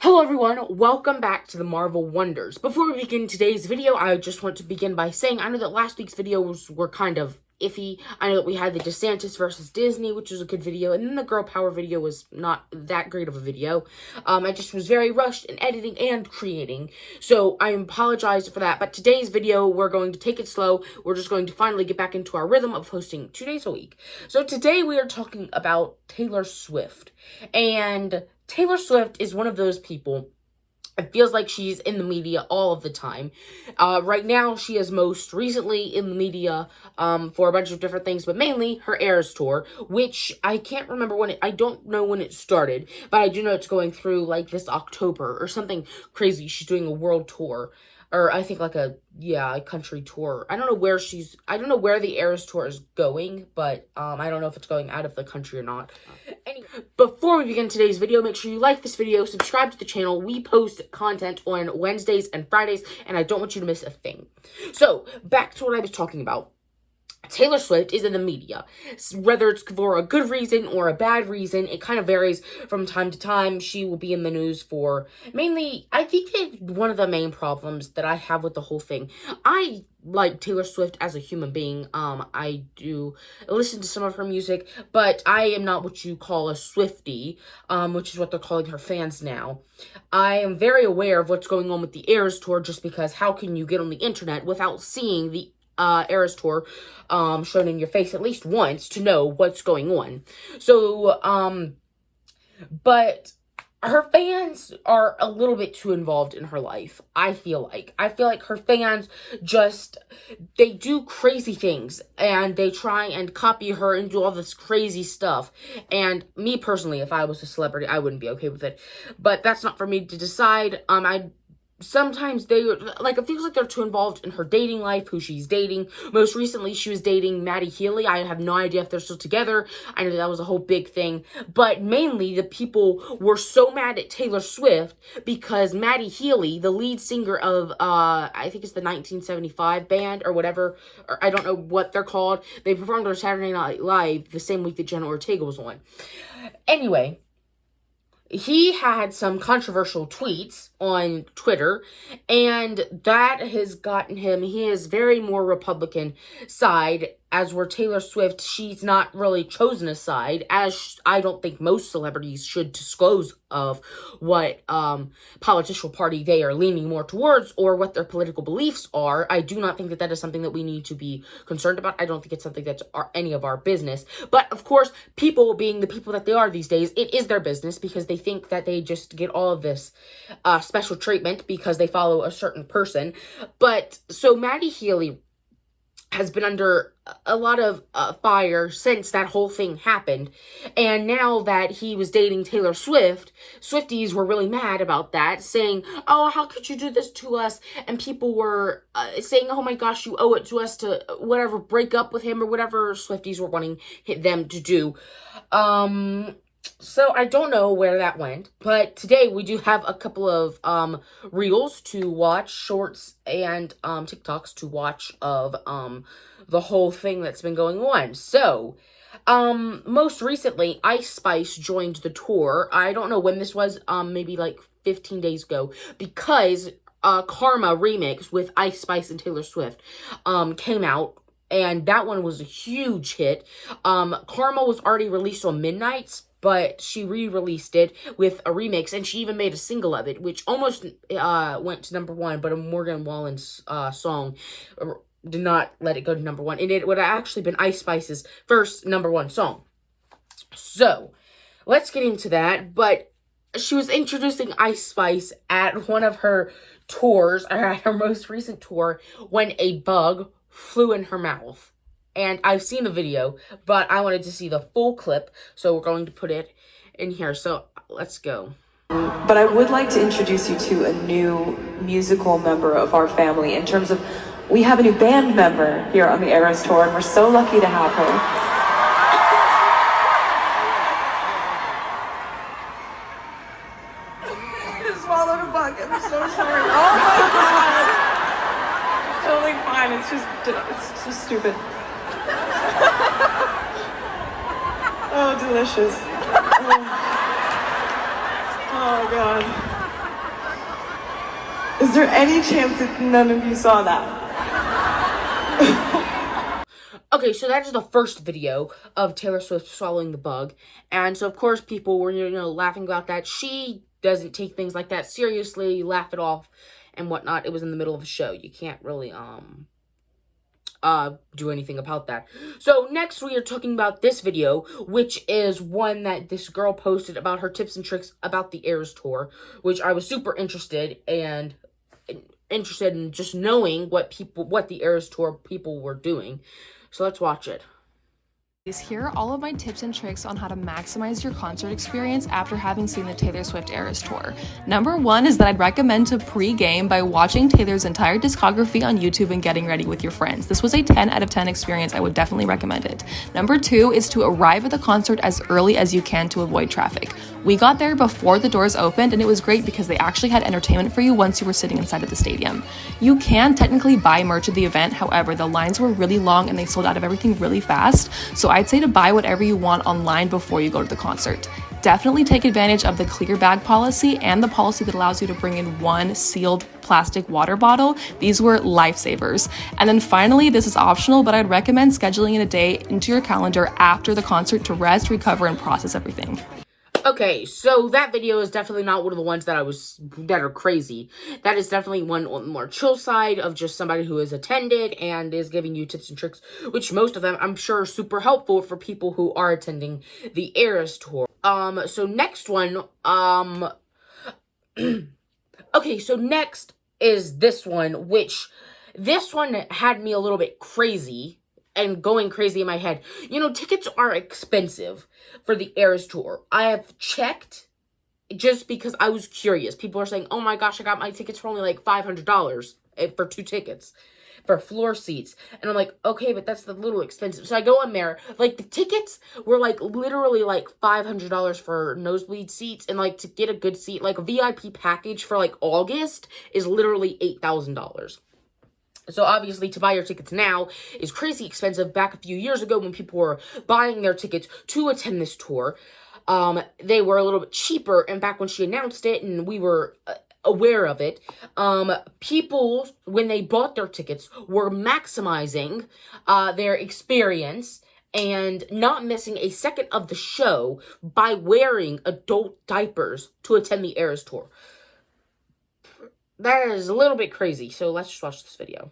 Hello everyone, welcome back to the Marvel Wonders. Before we begin today's video, I just want to begin by saying I know that last week's videos were kind of iffy. I know that we had the DeSantis versus Disney, which was a good video, and then the Girl Power video was not that great of a video. I just was very rushed in editing and creating, so I apologize for that. But today's video, we're going to take it slow. We're just going to finally get back into our rhythm of hosting 2 days a week. So today we are talking about Taylor Swift, and Taylor Swift is one of those people. It feels like she's in the media all of the time. Right now, she is most recently in the media for a bunch of different things, but mainly her Eras Tour, which I can't remember I don't know when it started, but I do know it's going through like this October or something crazy. She's doing a world tour. Or I think like a country tour. I don't know where the Eras Tour is going, but I don't know if it's going out of the country or not. Anyway, before we begin today's video, make sure you like this video, subscribe to the channel. We post content on Wednesdays and Fridays, and I don't want you to miss a thing. So, back to what I was talking about. Taylor Swift is in the media, whether it's for a good reason or a bad reason. It kind of varies from time to time. She will be in the news for mainly, I think that one of the main problems that I have with the whole thing, I like Taylor Swift as a human being. I do listen to some of her music, but I am not what you call a Swiftie, which is what they're calling her fans now. I am very aware of what's going on with the Eras Tour, just because how can you get on the internet without seeing the Eras Tour shown in your face at least once to know what's going on. So, but her fans are a little bit too involved in her life, I feel like. I feel like her fans they do crazy things, and they try and copy her and do all this crazy stuff. And me personally, if I was a celebrity, I wouldn't be okay with it. But that's not for me to decide. Sometimes it feels like they're too involved in her dating life, who she's dating. Most recently, she was dating Matty Healy. I have no idea if they're still together. I know that was a whole big thing. But mainly, the people were so mad at Taylor Swift because Matty Healy, the lead singer of, I think it's the 1975 band or whatever, or I don't know what they're called. They performed on Saturday Night Live the same week that Jenna Ortega was on. Anyway, he had some controversial tweets on Twitter, and that has gotten him, he is very more Republican side, as where Taylor Swift, she's not really chosen a side, as I don't think most celebrities should disclose of what political party they are leaning more towards or what their political beliefs are. I do not think that that is something that we need to be concerned about. I don't think it's something that's any of our business. But, of course, people being the people that they are these days, it is their business because they think that they just get all of this special treatment because they follow a certain person. But, so Matty Healy has been under a lot of fire since that whole thing happened. And now that he was dating Taylor Swift, Swifties were really mad about that, saying, oh, how could you do this to us? And people were saying, oh my gosh, you owe it to us to whatever, break up with him or whatever Swifties were wanting them to do. So I don't know where that went, but today we do have a couple of reels to watch, shorts and TikToks to watch of the whole thing that's been going on. So most recently, Ice Spice joined the tour. I don't know when this was, maybe like 15 days ago, because Karma remix with Ice Spice and Taylor Swift came out. And that one was a huge hit. Karma was already released on Midnights, but she re-released it with a remix, and she even made a single of it, which almost went to #1, but a Morgan Wallen's song did not let it go to #1, and it would have actually been Ice Spice's first #1 song. So, let's get into that, but she was introducing Ice Spice at one of her tours, or at her most recent tour, when a bug flew in her mouth. And I've seen the video, but I wanted to see the full clip, so we're going to put it in here. So let's go. But I would like to introduce you to a new musical member of our family, in terms of, we have a new band member here on the Eras Tour, and we're so lucky to have her. I just swallowed a bug. I'm so sorry. Oh my god. It's totally fine. It's just stupid. Oh, delicious. Oh god. Is there any chance that none of you saw that? Okay, so that is the first video of Taylor Swift swallowing the bug. And so, of course, people were, laughing about that. She doesn't take things like that seriously, laugh it off and whatnot. It was in the middle of a show. You can't really, do anything about that. So, next we are talking about this video, which is one that this girl posted about her tips and tricks about the Eras Tour, which I was super interested in just knowing what the Eras Tour people were doing. So let's watch it. Here are all of my tips and tricks on how to maximize your concert experience after having seen the Taylor Swift Eras Tour. Number one is that I'd recommend to pre-game by watching Taylor's entire discography on YouTube and getting ready with your friends. This was a 10 out of 10 experience. I would definitely recommend it. Number two is to arrive at the concert as early as you can to avoid traffic. We got there before the doors opened, and it was great because they actually had entertainment for you once you were sitting inside of the stadium. You can technically buy merch at the event, however, the lines were really long and they sold out of everything really fast, so I'd say to buy whatever you want online before you go to the concert. Definitely take advantage of the clear bag policy and the policy that allows you to bring in one sealed plastic water bottle. These were lifesavers. And then finally, this is optional, but I'd recommend scheduling in a day into your calendar after the concert to rest, recover, and process everything. Okay, so that video is definitely not one of the ones that are crazy. That is definitely one on the more chill side of just somebody who has attended and is giving you tips and tricks, which most of them I'm sure are super helpful for people who are attending the Eras Tour. So next one, okay, so next is this one, which this one had me a little bit crazy and going crazy in my head. Tickets are expensive for the Eras Tour. I have checked just because I was curious. People are saying, oh my gosh, I got my tickets for only like $500 for 2 tickets for floor seats. And I'm like, okay, but that's a little expensive. So I go in there, like the tickets were like literally like $500 for nosebleed seats. And like to get a good seat, like a VIP package for like August is literally $8,000. So obviously to buy your tickets now is crazy expensive. Back a few years ago when people were buying their tickets to attend this tour, they were a little bit cheaper. And back when she announced it and we were aware of it, people, when they bought their tickets, were maximizing their experience and not missing a second of the show by wearing adult diapers to attend the Eras Tour. That is a little bit crazy, so let's just watch this video.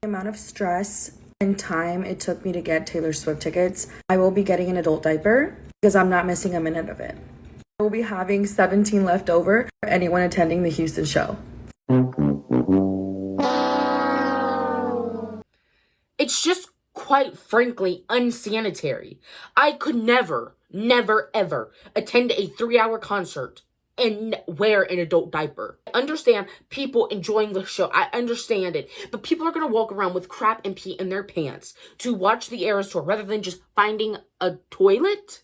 The amount of stress and time it took me to get Taylor Swift tickets, I will be getting an adult diaper because I'm not missing a minute of it. I will be having 17 left over for anyone attending the Houston show. It's just quite frankly unsanitary. I could never, ever attend a 3-hour concert and wear an adult diaper. I understand people enjoying the show. I understand it. But people are going to walk around with crap and pee in their pants to watch the Eras Tour rather than just finding a toilet.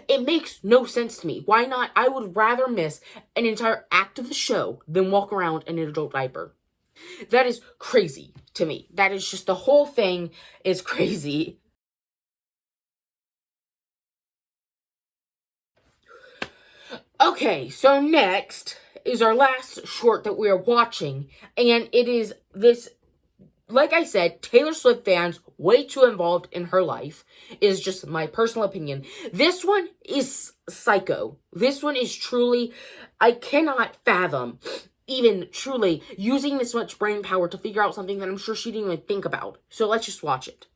It makes no sense to me. Why not? I would rather miss an entire act of the show than walk around in an adult diaper. That is crazy to me. That is just, the whole thing is crazy. Okay, so next is our last short that we are watching, and it is this, like I said, Taylor Swift fans way too involved in her life, is just my personal opinion. This one is psycho. This one is truly, I cannot fathom even truly using this much brain power to figure out something that I'm sure she didn't even think about. So let's just watch it.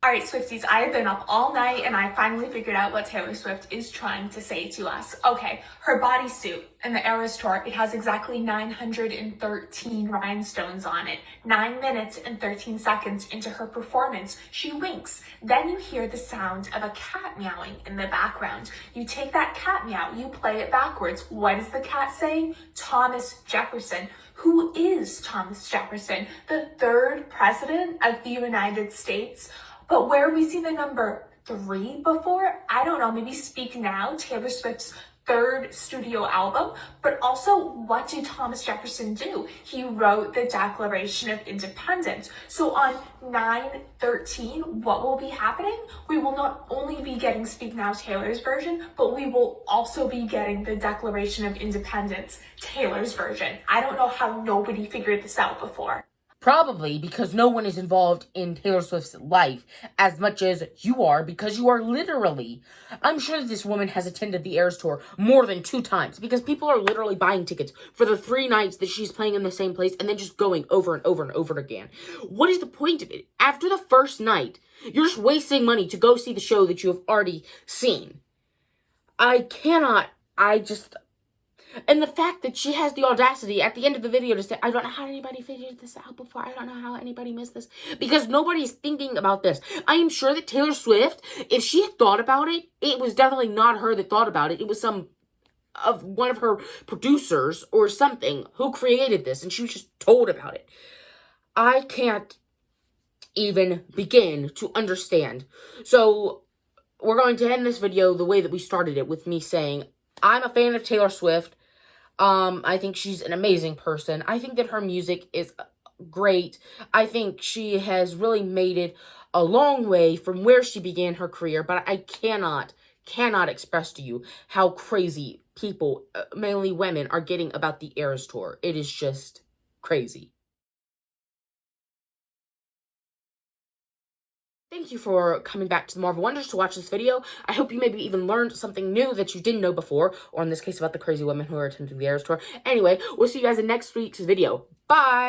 All right, Swifties, I have been up all night and I finally figured out what Taylor Swift is trying to say to us. Okay, her bodysuit in the Eras Tour, it has exactly 913 rhinestones on it. 9 minutes and 13 seconds into her performance, she winks. Then you hear the sound of a cat meowing in the background. You take that cat meow, you play it backwards. What is the cat saying? Thomas Jefferson. Who is Thomas Jefferson? The 3rd president of the United States. But where have we seen the number 3 before? I don't know, maybe Speak Now, Taylor Swift's third studio album, but also what did Thomas Jefferson do? He wrote the Declaration of Independence. So on 9/13, what will be happening? We will not only be getting Speak Now Taylor's version, but we will also be getting the Declaration of Independence Taylor's version. I don't know how nobody figured this out before. Probably because no one is involved in Taylor Swift's life as much as you are, because you are literally... I'm sure that this woman has attended the Eras Tour more than 2 times, because people are literally buying tickets for the 3 nights that she's playing in the same place and then just going over and over and over again. What is the point of it? After the first night, you're just wasting money to go see the show that you have already seen. And the fact that she has the audacity at the end of the video to say, I don't know how anybody figured this out before. I don't know how anybody missed this. Because nobody's thinking about this. I am sure that Taylor Swift, if she had thought about it, it was definitely not her that thought about it. It was one of her producers or something who created this. And she was just told about it. I can't even begin to understand. So we're going to end this video the way that we started it, with me saying, I'm a fan of Taylor Swift. I think she's an amazing person. I think that her music is great. I think she has really made it a long way from where she began her career, but I cannot express to you how crazy people, mainly women, are getting about the Eras Tour. It is just crazy. Thank you for coming back to the Marvel Wonders to watch this video. I hope you maybe even learned something new that you didn't know before, or in this case about the crazy women who are attending the Eras Tour. Anyway, we'll see you guys in next week's video. Bye!